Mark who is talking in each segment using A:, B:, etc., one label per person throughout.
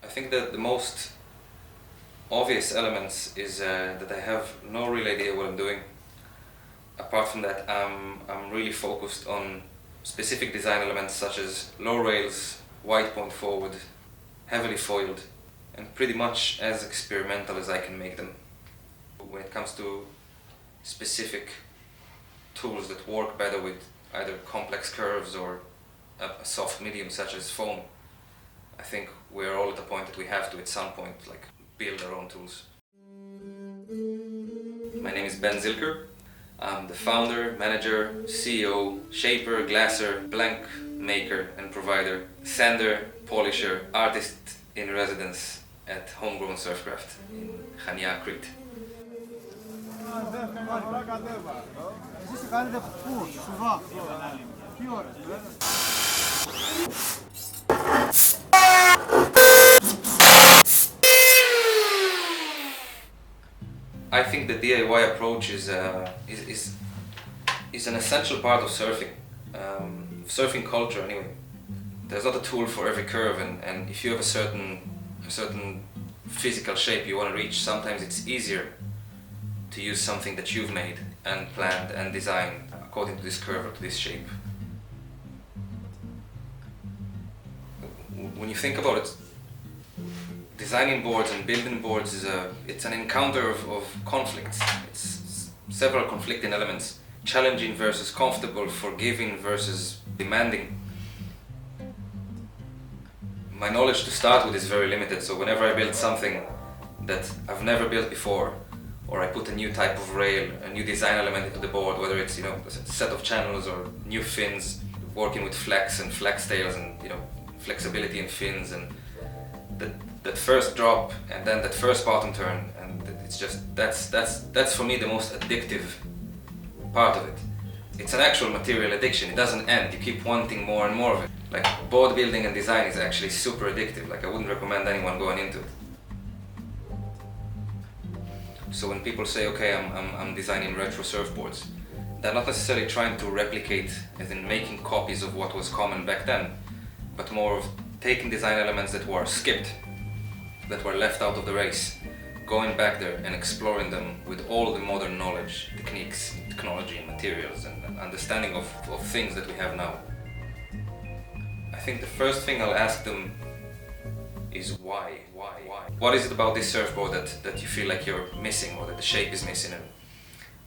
A: I think that the most obvious elements is that I have no real idea what I'm doing. Apart from that, I'm really focused on specific design elements such as low rails, wide point forward, heavily foiled, and pretty much as experimental as I can make them. When it comes to specific tools that work better with either complex curves or a soft medium such as foam, I think we're all at the point that we have to at some point build our own tools. My name is Ben Zilker. I'm the founder, manager, CEO, shaper, glasser, blank maker and provider, sander, polisher, artist in residence at Homegrown Surfcraft in Chania, Crete. I think the DIY approach is an essential part of surfing, surfing culture anyway. There's not a tool for every curve, and if you have a certain physical shape you want to reach, sometimes it's easier to use something that you've made and planned and designed according to this curve or to this shape. When you think about it, designing boards and building boards it's an encounter of conflicts. It's several conflicting elements: challenging versus comfortable, forgiving versus demanding. My knowledge to start with is very limited, so whenever I build something that I've never built before, or I put a new type of rail, a new design element into the board, whether it's a set of channels or new fins, working with flex and flex tails and flexibility in fins, and that first drop and then that first bottom turn, and it's just that's for me the most addictive part of it. It's an actual material addiction. It doesn't end. You keep wanting more and more of it. Board building and design is actually super addictive. I wouldn't recommend anyone going into it. So when people say, okay, I'm designing retro surfboards, they're not necessarily trying to replicate, as in making copies of what was common back then, but more of taking design elements that were skipped, that were left out of the race, going back there and exploring them with all the modern knowledge, techniques, technology and materials and understanding of things that we have now. I think the first thing I'll ask them is why? What is it about this surfboard that you feel like you're missing, or that the shape is missing?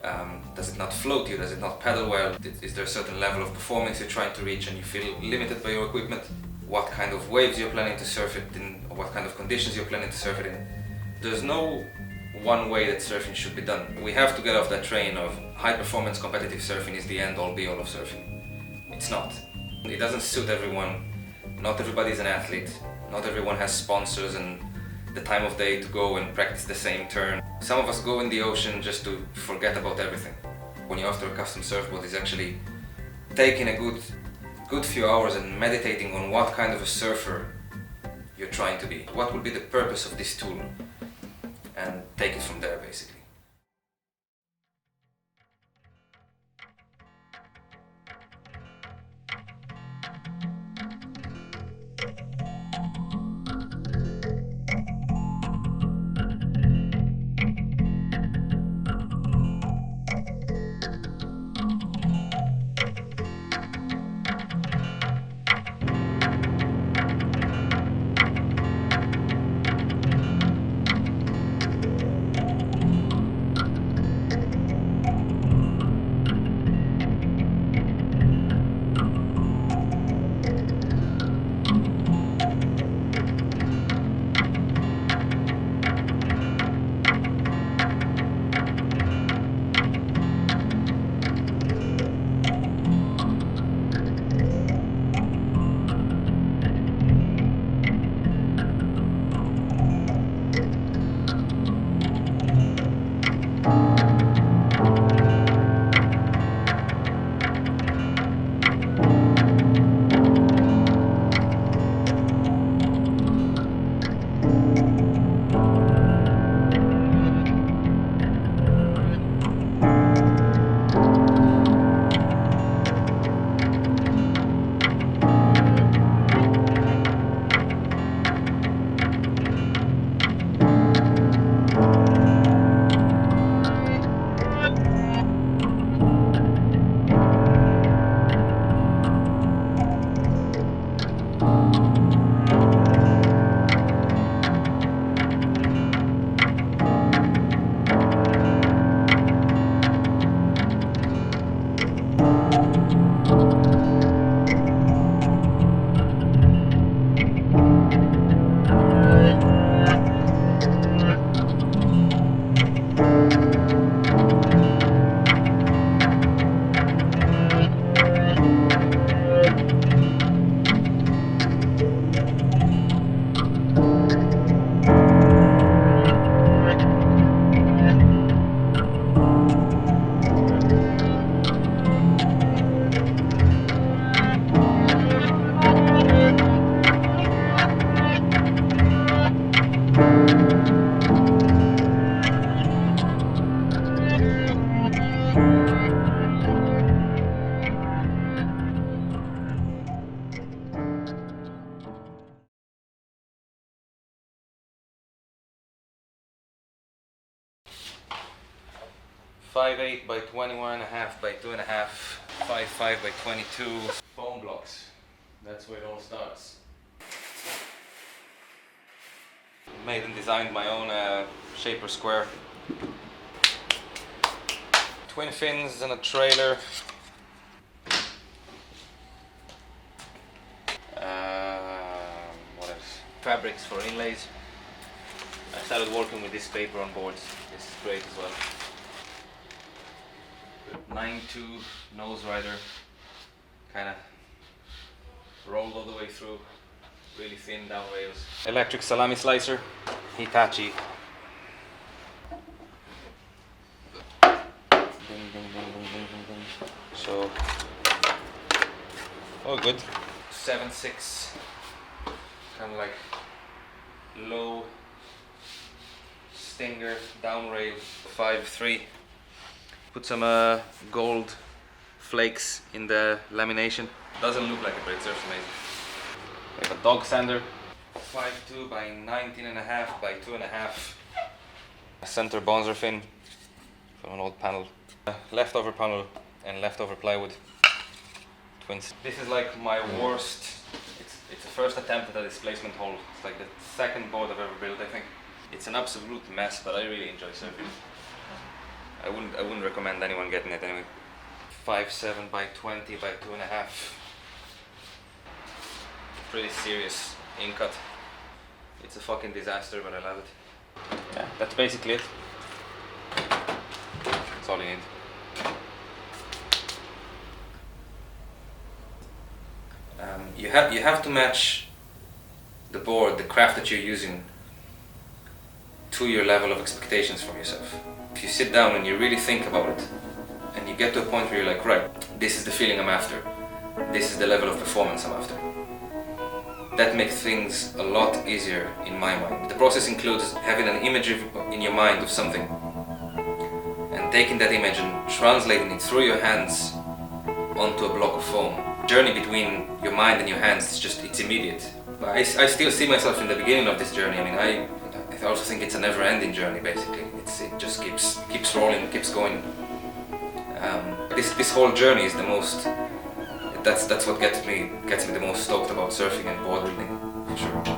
A: And does it not float you? Does it not paddle well? Is there a certain level of performance you're trying to reach and you feel limited by your equipment? What kind of waves you're planning to surf it in, or what kind of conditions you're planning to surf it in? There's no one way that surfing should be done. We have to get off that train of high-performance competitive surfing is the end-all be-all of surfing. It's not. It doesn't suit everyone. Not everybody is an athlete. Not everyone has sponsors and the time of day to go and practice the same turn. Some of us go in the ocean just to forget about everything. When you're after a custom surfboard, is actually taking a good few hours and meditating on what kind of a surfer you're trying to be. What would be the purpose of this tool? And take it from there, basically. .58 by 21.5 by 2.5, 5.5 by 22 foam blocks. That's where it all starts. Made and designed my own shaper square. Twin fins and a trailer. What else? Fabrics for inlays. I started working with this paper on boards. This is great as well. 9.2 nose rider, kind of rolled all the way through, really thin down rails. Electric salami slicer, Hitachi. Ding, ding, ding, ding, ding, ding, ding. So, oh good. 7.6, kind of like low stinger down rail. 5.3. Put some gold flakes in the lamination. Doesn't look like it, but it serves amazing. We have a dog sander. 5.2 by 19.5 by 2.5. A center bonzer fin from an old panel. Leftover panel and leftover plywood. Twins. This is like my worst. It's the first attempt at a displacement hole. It's like the second board I've ever built, I think. It's an absolute mess, but I really enjoy surfing. I wouldn't recommend anyone getting it anyway. 5.7 by 20 by 2.5. Pretty serious ink cut. It's a fucking disaster, but I love it. Yeah, that's basically it. That's all you need. You have to match the board, the craft that you're using, to your level of expectations from yourself. If you sit down and you really think about it, and you get to a point where you're like, right, this is the feeling I'm after, this is the level of performance I'm after, that makes things a lot easier in my mind. The process includes having an image in your mind of something, and taking that image and translating it through your hands onto a block of foam. The journey between your mind and your hands is just, it's immediate. I still see myself in the beginning of this journey. I mean, I also think it's a never-ending journey. Basically, it just keeps rolling, keeps going. This whole journey is the most. That's what gets me the most stoked about surfing and board building, for sure.